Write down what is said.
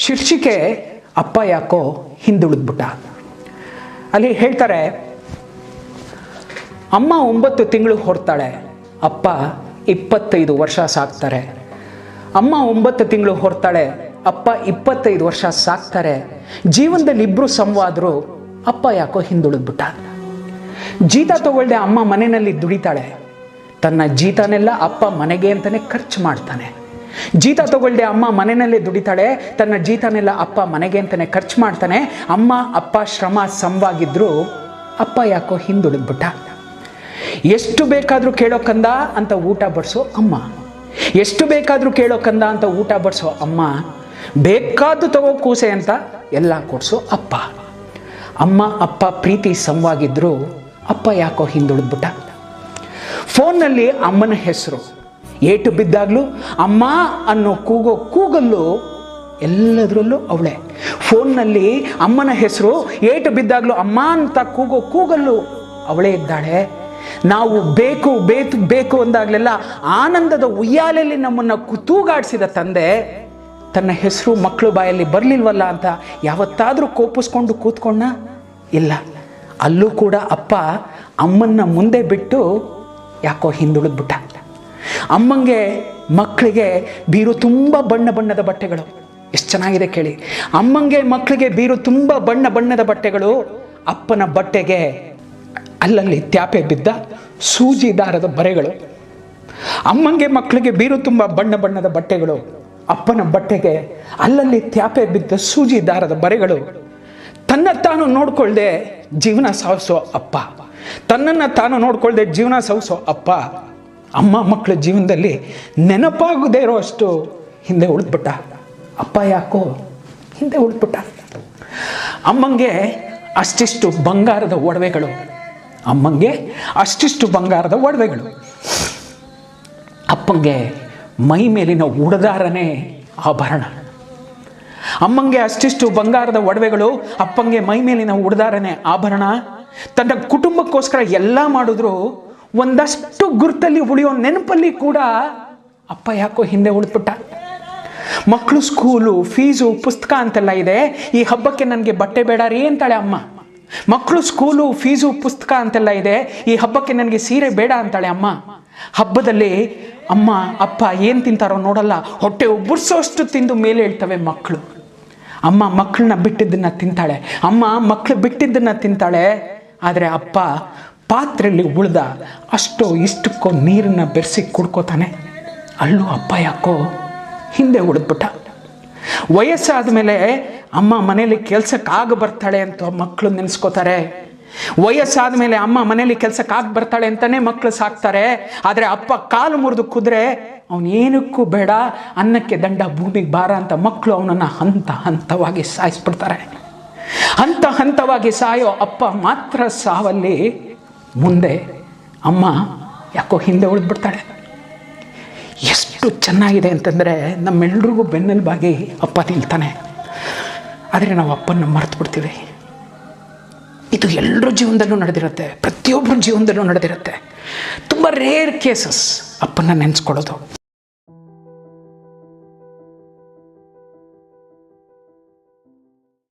ಶೀರ್ಷಿಕೆ ಅಪ್ಪ ಯಾಕೋ ಹಿಂದುಳಿದ್ಬಿಟ್ಟ. ಅಲ್ಲಿ ಹೇಳ್ತಾರೆ, ಅಮ್ಮ 9 ತಿಂಗಳು ಹೊರ್ತಾಳೆ, ಅಪ್ಪ 25 ವರ್ಷ ಸಾಕ್ತಾರೆ. ಅಮ್ಮ 9 ತಿಂಗಳು ಹೊರ್ತಾಳೆ, ಅಪ್ಪ 25 ವರ್ಷ ಸಾಕ್ತಾರೆ. ಜೀವನದಲ್ಲಿ ಇಬ್ಬರು ಸಮವಾದ್ರು, ಅಪ್ಪ ಯಾಕೋ ಹಿಂದುಳಿದ್ಬಿಟ್ಟ. ಜೀತ ತಗೊಳ್ದೆ ಅಮ್ಮ ಮನೆಯಲ್ಲಿ ದುಡಿತಾಳೆ, ತನ್ನ ಜೀತನೆಲ್ಲ ಅಪ್ಪ ಮನೆಗೆ ಅಂತಾನೆ ಖರ್ಚು ಮಾಡ್ತಾನೆ. ಜೀತ ತಗೊಳ್ದೆ ಅಮ್ಮ ಮನೆಯಲ್ಲೇ ದುಡಿತಾಳೆ, ತನ್ನ ಜೀತನೆಲ್ಲ ಅಪ್ಪ ಮನೆಗೆ ಅಂತಾನೆ ಖರ್ಚು ಮಾಡ್ತಾನೆ. ಅಮ್ಮ ಅಪ್ಪ ಶ್ರಮ ಸಮವಾಗಿದ್ರು, ಅಪ್ಪ ಯಾಕೋ ಹಿಂದುಳಿದ್ಬಿಟ್ಟ. ಎಷ್ಟು ಬೇಕಾದರೂ ಕೇಳೋ ಕಂದ ಅಂತ ಊಟ ಬಡಿಸೋ ಅಮ್ಮ, ಎಷ್ಟು ಬೇಕಾದರೂ ಕೇಳೋ ಕಂದ ಅಂತ ಊಟ ಬಡಿಸೋ ಅಮ್ಮ, ಬೇಕಾದ್ದು ತಗೋ ಕೂಸೆ ಅಂತ ಎಲ್ಲ ಕೊಡಿಸೋ ಅಪ್ಪ. ಅಮ್ಮ ಅಪ್ಪ ಪ್ರೀತಿ ಸಮವಾಗಿದ್ರು, ಅಪ್ಪ ಯಾಕೋ ಹಿಂದುಳಿದ್ಬಿಟ್ಟ. ಫೋನ್ನಲ್ಲಿ ಅಮ್ಮನ ಹೆಸರು ಏಟು ಬಿದ್ದಾಗಲೂ ಅಮ್ಮ ಅನ್ನೋ ಕೂಗೋ ಕೂಗಲ್ಲೂ ಎಲ್ಲದರಲ್ಲೂ ಅವಳೆ. ಫೋನ್ನಲ್ಲಿ ಅಮ್ಮನ ಹೆಸರು ಏಟು ಬಿದ್ದಾಗಲೂ ಅಮ್ಮ ಅಂತ ಕೂಗೋ ಕೂಗಲ್ಲೂ ಅವಳೇ ಇದ್ದಾಳೆ. ನಾವು ಬೇಕು ಬೇಕು ಬೇಕು ಅಂದಾಗಲೆಲ್ಲ ಆನಂದದ ಉಯ್ಯಾಲೆಯಲ್ಲಿ ನಮ್ಮನ್ನು ತೂಗಾಡಿಸಿದ ತಂದೆ ತನ್ನ ಹೆಸರು ಮಕ್ಕಳು ಬಾಯಲ್ಲಿ ಬರಲಿಲ್ವಲ್ಲ ಅಂತ ಯಾವತ್ತಾದರೂ ಕೋಪಿಸ್ಕೊಂಡು ಕೂತ್ಕೊಂಡ? ಇಲ್ಲ. ಅಲ್ಲೂ ಕೂಡ ಅಪ್ಪ ಅಮ್ಮನ್ನ ಮುಂದೆ ಬಿಟ್ಟು ಯಾಕೋ ಹಿಂದುಳಿದ್ಬಿಟ್ಟ. ಅಮ್ಮಂಗೆ ಮಕ್ಕಳಿಗೆ ಬೀರು ತುಂಬ ಬಣ್ಣ ಬಣ್ಣದ ಬಟ್ಟೆಗಳು. ಎಷ್ಟು ಚೆನ್ನಾಗಿದೆ ಕೇಳಿ. ಅಮ್ಮಂಗೆ ಮಕ್ಕಳಿಗೆ ಬೀರು ತುಂಬ ಬಣ್ಣ ಬಣ್ಣದ ಬಟ್ಟೆಗಳು, ಅಪ್ಪನ ಬಟ್ಟೆಗೆ ಅಲ್ಲಲ್ಲಿ ತ್ಯಾಪೆ ಬಿದ್ದ ಸೂಜಿ ದಾರದ ಬರೆಗಳು. ಅಮ್ಮಂಗೆ ಮಕ್ಕಳಿಗೆ ಬೀರು ತುಂಬ ಬಣ್ಣ ಬಣ್ಣದ ಬಟ್ಟೆಗಳು, ಅಪ್ಪನ ಬಟ್ಟೆಗೆ ಅಲ್ಲಲ್ಲಿ ತ್ಯಾಪೆ ಬಿದ್ದ ಸೂಜಿ ದಾರದ ಬರೆಗಳು. ತನ್ನ ತಾನು ನೋಡ್ಕೊಳ್ದೆ ಜೀವನ ಸಾಗಿಸೋ ಅಪ್ಪ, ತನ್ನನ್ನು ತಾನು ನೋಡ್ಕೊಳ್ದೆ ಜೀವನ ಸಾಗಿಸೋ ಅಪ್ಪ, ಅಮ್ಮ ಮಕ್ಕಳ ಜೀವನದಲ್ಲಿ ನೆನಪಾಗದೇ ಇರೋ ಅಷ್ಟು ಹಿಂದೆ ಉಳಿದ್ಬಿಟ್ಟ. ಅಪ್ಪ ಯಾಕೋ ಹಿಂದೆ ಉಳಿದ್ಬಿಟ್ಟ. ಅಮ್ಮಂಗೆ ಅಷ್ಟಿಷ್ಟು ಬಂಗಾರದ ಒಡವೆಗಳು, ಅಮ್ಮಂಗೆ ಅಷ್ಟಿಷ್ಟು ಬಂಗಾರದ ಒಡವೆಗಳು, ಅಪ್ಪಂಗೆ ಮೈ ಮೇಲಿನ ಉಡದಾರನೇ ಆಭರಣ. ಅಮ್ಮಂಗೆ ಅಷ್ಟಿಷ್ಟು ಬಂಗಾರದ ಒಡವೆಗಳು, ಅಪ್ಪಂಗೆ ಮೈ ಮೇಲಿನ ಉಡದಾರನೇ ಆಭರಣ. ತನ್ನ ಕುಟುಂಬಕ್ಕೋಸ್ಕರ ಎಲ್ಲ ಮಾಡಿದ್ರು ಒಂದಷ್ಟು ಗುರುತಲ್ಲಿ ಉಳಿಯೋ ನೆನಪಲ್ಲಿ ಕೂಡ ಅಪ್ಪ ಯಾಕೋ ಹಿಂದೆ ಉಳಿದ್ಬಿಟ್ಟ. ಮಕ್ಕಳು ಸ್ಕೂಲು ಫೀಸು ಪುಸ್ತಕ ಅಂತೆಲ್ಲ ಇದೆ, ಈ ಹಬ್ಬಕ್ಕೆ ನನಗೆ ಬಟ್ಟೆ ಬೇಡ ರೀ ಅಂತಾಳೆ ಅಮ್ಮ. ಮಕ್ಕಳು ಸ್ಕೂಲು ಫೀಸು ಪುಸ್ತಕ ಅಂತೆಲ್ಲ ಇದೆ, ಈ ಹಬ್ಬಕ್ಕೆ ನನಗೆ ಸೀರೆ ಬೇಡ ಅಂತಾಳೆ ಅಮ್ಮ. ಹಬ್ಬದಲ್ಲಿ ಅಮ್ಮ ಅಪ್ಪ ಏನು ತಿಂತಾರೋ ನೋಡಲ್ಲ, ಹೊಟ್ಟೆ ಉಬ್ಬರಿಸೋಷ್ಟು ತಿಂದು ಮೇಲೆ ಹೇಳ್ತವೆ ಮಕ್ಕಳು. ಅಮ್ಮ ಮಕ್ಕಳನ್ನ ಬಿಟ್ಟಿದ್ದನ್ನು ತಿಂತಾಳೆ, ಅಮ್ಮ ಮಕ್ಕಳು ಬಿಟ್ಟಿದ್ದನ್ನು ತಿಂತಾಳೆ. ಆದರೆ ಅಪ್ಪ ಪಾತ್ರೆಯಲ್ಲಿ ಉಳ್ದ ಅಷ್ಟೋ ಇಷ್ಟಕ್ಕೋ ನೀರನ್ನು ಬೆರೆಸಿ ಕುಡ್ಕೋತಾನೆ. ಅಲ್ಲೂ ಅಪ್ಪ ಯಾಕೋ ಹಿಂದೆ ಉಳಿದ್ಬಿಟ್ಟ. ವಯಸ್ಸಾದ ಮೇಲೆ ಅಮ್ಮ ಮನೇಲಿ ಕೆಲ್ಸಕ್ಕಾಗ ಬರ್ತಾಳೆ ಅಂತ ಮಕ್ಕಳು ನೆನೆಸ್ಕೋತಾರೆ. ವಯಸ್ಸಾದ ಮೇಲೆ ಅಮ್ಮ ಮನೇಲಿ ಕೆಲ್ಸಕ್ಕಾಗ ಬರ್ತಾಳೆ ಅಂತಾನೆ ಮಕ್ಕಳು ಸಾಕ್ತಾರೆ. ಆದರೆ ಅಪ್ಪ ಕಾಲು ಮುರಿದು ಕುದ್ರೆ ಅವನೇನಕ್ಕೂ ಬೇಡ, ಅನ್ನಕ್ಕೆ ದಂಡ ಭೂಮಿಗೆ ಭಾರ ಅಂತ ಮಕ್ಕಳು ಅವನನ್ನು ಹಂತ ಹಂತವಾಗಿ ಸಾಯಿಸ್ಬಿಡ್ತಾರೆ. ಹಂತ ಹಂತವಾಗಿ ಸಾಯೋ ಅಪ್ಪ ಮಾತ್ರ ಸಾವಲ್ಲಿ ಮುಂದೆ ಅಮ್ಮ ಯಾಕೋ ಹಿಂದೆ ಉಳಿದ್ಬಿಡ್ತಾಳೆ. ಎಷ್ಟು ಚೆನ್ನಾಗಿದೆ ಅಂತಂದರೆ ನಮ್ಮೆಲ್ರಿಗೂ ಬೆನ್ನೆಲುಬಾಗಿ ಅಪ್ಪ ನಿಲ್ತಾನೆ. ಆದರೆ ನಾವು ಅಪ್ಪನ ಮರೆತು ಬಿಡ್ತೀವಿ. ಇದು ಎಲ್ಲರ ಜೀವನದಲ್ಲೂ ನಡೆದಿರುತ್ತೆ, ಪ್ರತಿಯೊಬ್ಬರ ಜೀವನದಲ್ಲೂ ನಡೆದಿರುತ್ತೆ. ತುಂಬ ರೇರ್ ಕೇಸಸ್ ಅಪ್ಪನ ನೆನೆಸ್ಕೊಳ್ಳೋದು.